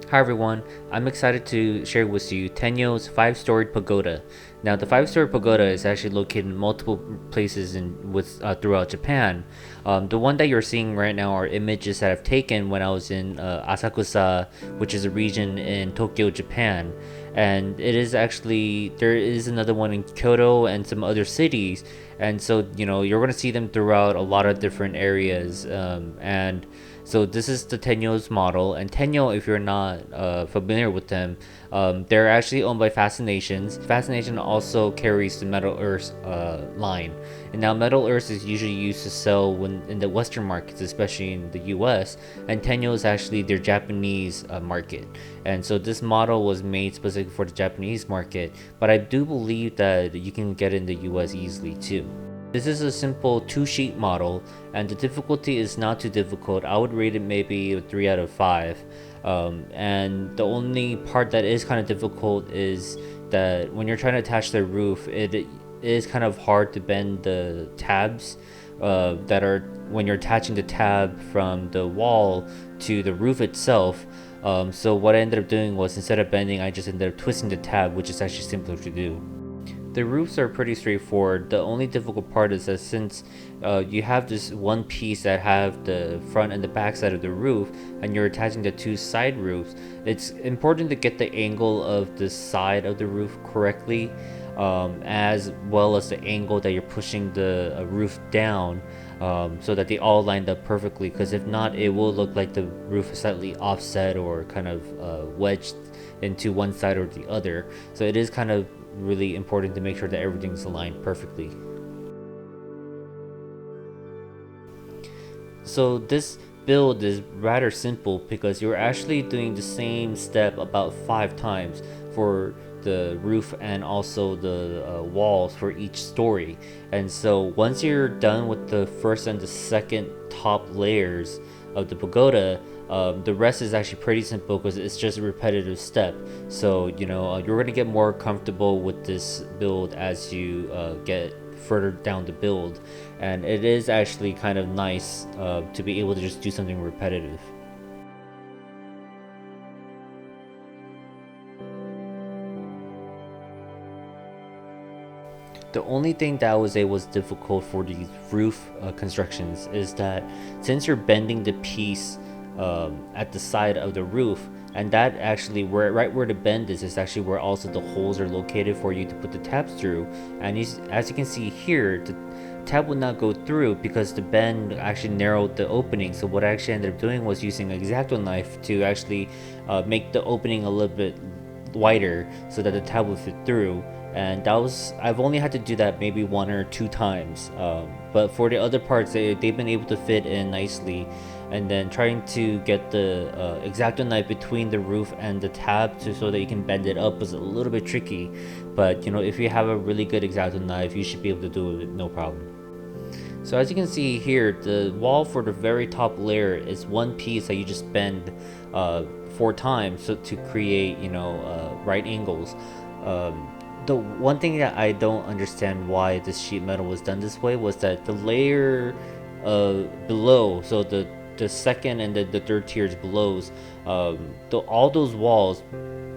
Hi everyone, I'm excited to share with you Tenyo's 5-storied pagoda. Now, the 5-story pagoda is actually located in multiple places throughout Japan. The one that you're seeing right now are images that I've taken when I was in Asakusa, which is a region in Tokyo, Japan. And there is another one in Kyoto and some other cities. And so, you're going to see them throughout a lot of different areas. And so this is the Tenyo's model, and Tenyo, if you're not familiar with them, they're actually owned by Fascinations. Fascination also carries the Metal Earth line, and now Metal Earth is usually used to sell when in the Western markets, especially in the U.S. And Tenyo is actually their Japanese market, and so this model was made specifically for the Japanese market. But I do believe that you can get it in the U.S. easily too. This is a simple 2-sheet model, and the difficulty is not too difficult. I would rate it maybe a 3 out of 5. And the only part that is kind of difficult is that when you're trying to attach the roof, it is kind of hard to bend the tabs that are when you're attaching the tab from the wall to the roof itself. So what I ended up doing was, instead of bending, I just ended up twisting the tab, which is actually simpler to do. The roofs are pretty straightforward. The only difficult part is that since you have this one piece that have the front and the back side of the roof, and you're attaching the two side roofs, it's important to get the angle of the side of the roof correctly, as well as the angle that you're pushing the roof down, so that they all lined up perfectly. Because if not, it will look like the roof is slightly offset or kind of wedged into one side or the other. So it is kind of really important to make sure that everything's aligned perfectly. So this build is rather simple because you're actually doing the same step about 5 times for the roof and also the walls for each story. And so once you're done with the first and the second top layers of the pagoda, the rest is actually pretty simple because it's just a repetitive step. So you're gonna get more comfortable with this build as you get further down the build, and it is actually kind of nice to be able to just do something repetitive. The only thing that I would say was difficult for these roof constructions is that since you're bending the piece at the side of the roof, and that actually right where the bend is actually where also the holes are located for you to put the tabs through. And as you can see here, the tab would not go through because the bend actually narrowed the opening. So what I actually ended up doing was using an X-Acto knife to actually make the opening a little bit wider so that the tab would fit through. And I've only had to do that maybe 1 or 2 times, but for the other parts, they've been able to fit in nicely. And then trying to get the X-Acto knife between the roof and the tab so that you can bend it up was a little bit tricky. But if you have a really good X-Acto knife, you should be able to do it no problem. So as you can see here, the wall for the very top layer is one piece that you just bend 4 times to create right angles. The one thing that I don't understand why this sheet metal was done this way was that the layer below, so the second and the third tiers below, all those walls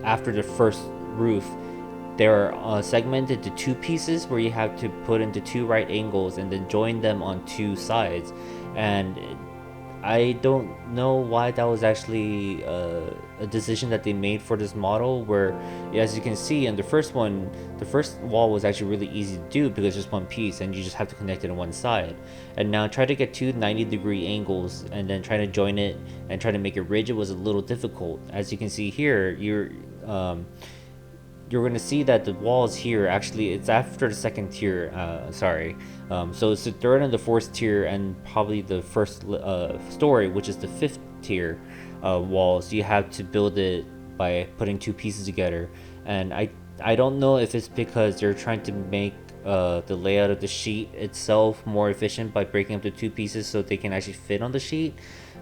after the first roof, they're segmented to 2 pieces where you have to put into 2 right angles and then join them on 2 sides. And I don't know why that was actually a decision that they made for this model, where as you can see in the first one, the first wall was actually really easy to do because it's just one piece and you just have to connect it on one side. And now try to get 2 90-degree angles and then try to join it and try to make it rigid was a little difficult. As you can see here, you're going to see that the walls here, actually it's after the second tier, so it's the third and the fourth tier and probably the first story, which is the fifth tier walls. You have to build it by putting 2 pieces together. And I don't know if it's because they're trying to make the layout of the sheet itself more efficient by breaking up the 2 pieces so they can actually fit on the sheet,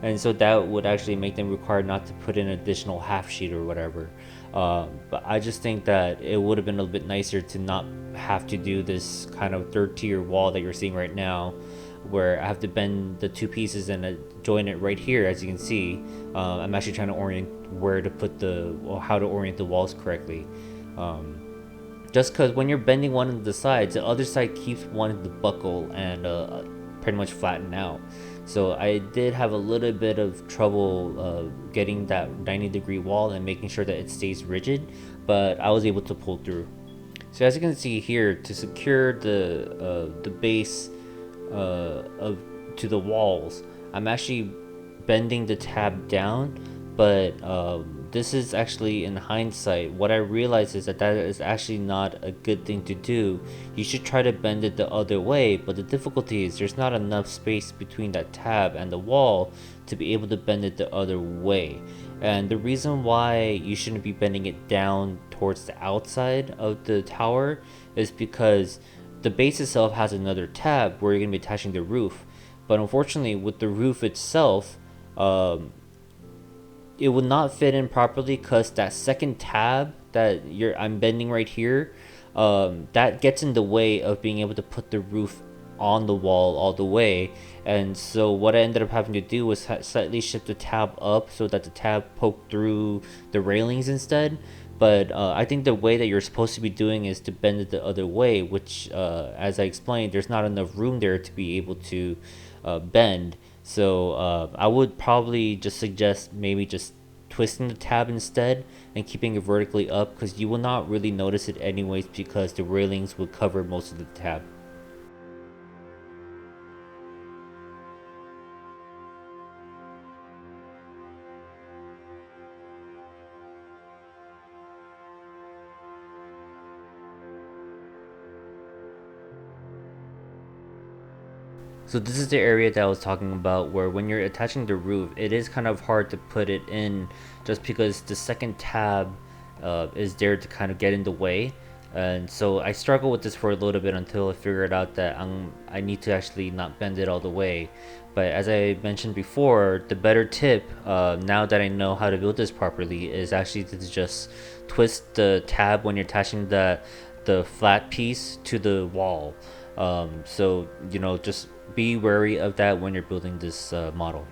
and so that would actually make them require not to put in an additional half sheet or whatever. But I just think that it would have been a little bit nicer to not have to do this kind of third tier wall that you're seeing right now, where I have to bend the two pieces and join it right here. As you can see, I'm actually trying to orient where to put or how to orient the walls correctly. Just because when you're bending one of the sides, the other side keeps wanting to buckle and pretty much flatten out. So I did have a little bit of trouble getting that 90-degree wall and making sure that it stays rigid, but I was able to pull through. So as you can see here, to secure the base of to the walls, I'm actually bending the tab down, but this is actually, in hindsight, what I realized is that is actually not a good thing to do. You should try to bend it the other way, but the difficulty is there's not enough space between that tab and the wall to be able to bend it the other way. And the reason why you shouldn't be bending it down towards the outside of the tower is because the base itself has another tab where you're going to be attaching the roof. But unfortunately, with the roof itself, it will not fit in properly because that second tab that I'm bending right here, that gets in the way of being able to put the roof on the wall all the way. And so what I ended up having to do was slightly shift the tab up so that the tab poked through the railings instead. But I think the way that you're supposed to be doing is to bend it the other way, which, as I explained, there's not enough room there to be able to bend. So I would probably just suggest maybe just twisting the tab instead and keeping it vertically up, because you will not really notice it anyways because the railings will cover most of the tab. So this is the area that I was talking about, where when you're attaching the roof, it is kind of hard to put it in just because the second tab is there to kind of get in the way. And so I struggled with this for a little bit until I figured out that I need to actually not bend it all the way. But as I mentioned before, the better tip, now that I know how to build this properly, is actually to just twist the tab when you're attaching the flat piece to the wall. So just be wary of that when you're building this model.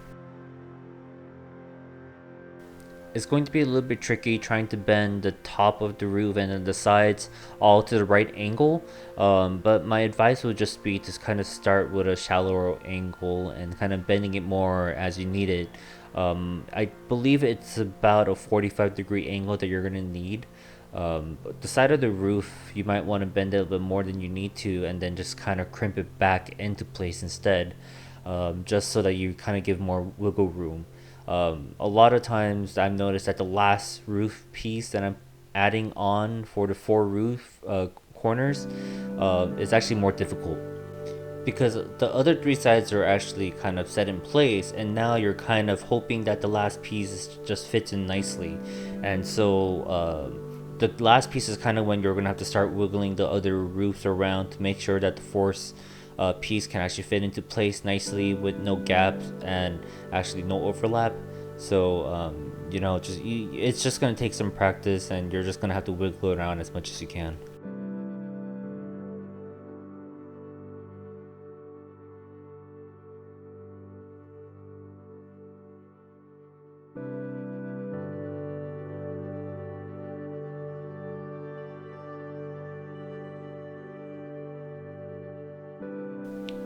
It's going to be a little bit tricky trying to bend the top of the roof and then the sides all to the right angle, but my advice would just be to kind of start with a shallower angle and kind of bending it more as you need it. I believe it's about a 45-degree angle that you're going to need. But the side of the roof, you might want to bend it a little bit more than you need to, and then just kind of crimp it back into place instead, just so that you kind of give more wiggle room. A lot of times I've noticed that the last roof piece that I'm adding on for the four roof corners is actually more difficult, because the other three sides are actually kind of set in place, and now you're kind of hoping that the last piece just fits in nicely. And so the last piece is kind of when you're gonna have to start wiggling the other roofs around to make sure that the fourth piece can actually fit into place nicely with no gaps and actually no overlap. So it's just gonna take some practice, and you're just gonna have to wiggle around as much as you can.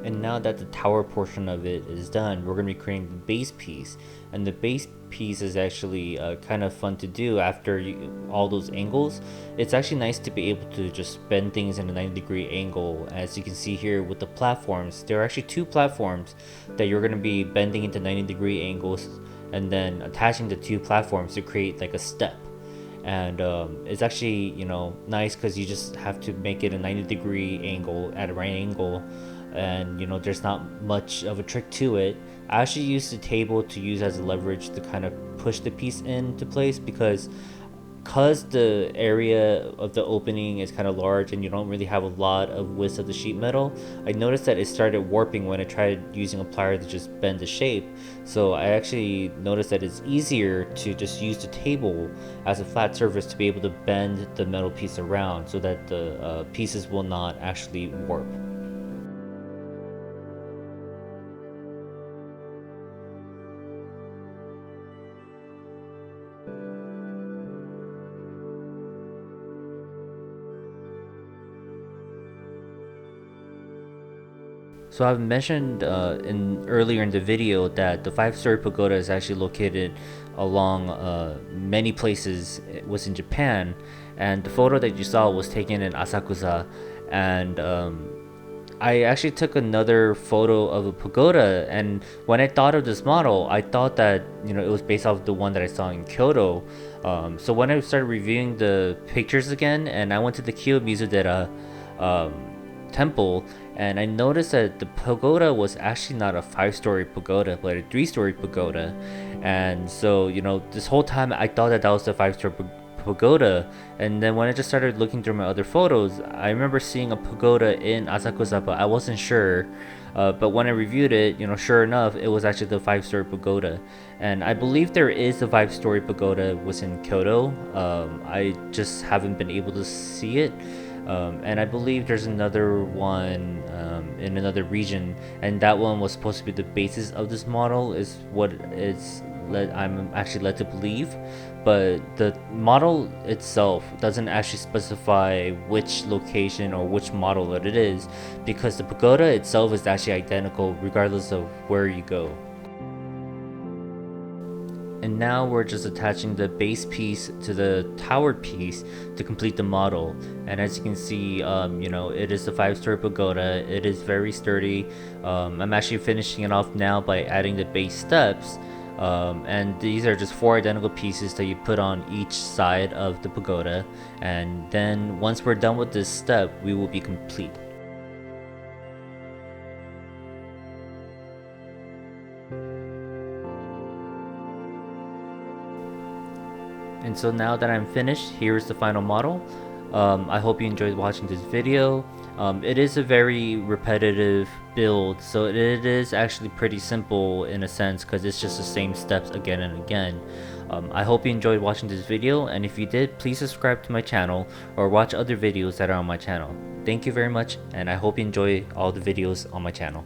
And now that the tower portion of it is done, we're going to be creating the base piece. And the base piece is actually kind of fun to do after all those angles. It's actually nice to be able to just bend things in a 90-degree angle. As you can see here with the platforms, there are actually two platforms that you're going to be bending into 90-degree angles and then attaching the two platforms to create like a step. And it's actually nice because you just have to make it a 90-degree angle at a right angle, and there's not much of a trick to it. I actually use the table to use as a leverage to kind of push the piece into place, because because the area of the opening is kind of large and you don't really have a lot of width of the sheet metal, I noticed that it started warping when I tried using a plier to just bend the shape. So I actually noticed that it's easier to just use the table as a flat surface to be able to bend the metal piece around so that the pieces will not actually warp. So I've mentioned in earlier in the video that the five-story pagoda is actually located along many places within Japan, and the photo that you saw was taken in Asakusa, and I actually took another photo of a pagoda, and when I thought of this model, I thought that it was based off the one that I saw in Kyoto. So when I started reviewing the pictures again, and I went to the Kiyomizu-dera temple, and I noticed that the pagoda was actually not a five-story pagoda but a three-story pagoda. And so this whole time I thought that was the five-story pagoda, and then when I just started looking through my other photos, I remember seeing a pagoda in Asakusa, but I wasn't sure. But when I reviewed it, sure enough, it was actually the five-story pagoda. And I believe there is a five-story pagoda within Kyoto. I just haven't been able to see it. And I believe there's another one in another region, and that one was supposed to be the basis of this model, is what I'm actually led to believe. But the model itself doesn't actually specify which location or which model it is, because the pagoda itself is actually identical regardless of where you go. And now we're just attaching the base piece to the towered piece to complete the model. And as you can see, it is a five-story pagoda. It is very sturdy. I'm actually finishing it off now by adding the base steps. And these are just 4 identical pieces that you put on each side of the pagoda. And then once we're done with this step, we will be complete. And so now that I'm finished, here's the final model. I hope you enjoyed watching this video. It is a very repetitive build, so it is actually pretty simple in a sense, because it's just the same steps again and again. I hope you enjoyed watching this video, and if you did, please subscribe to my channel or watch other videos that are on my channel. Thank you very much, and I hope you enjoy all the videos on my channel.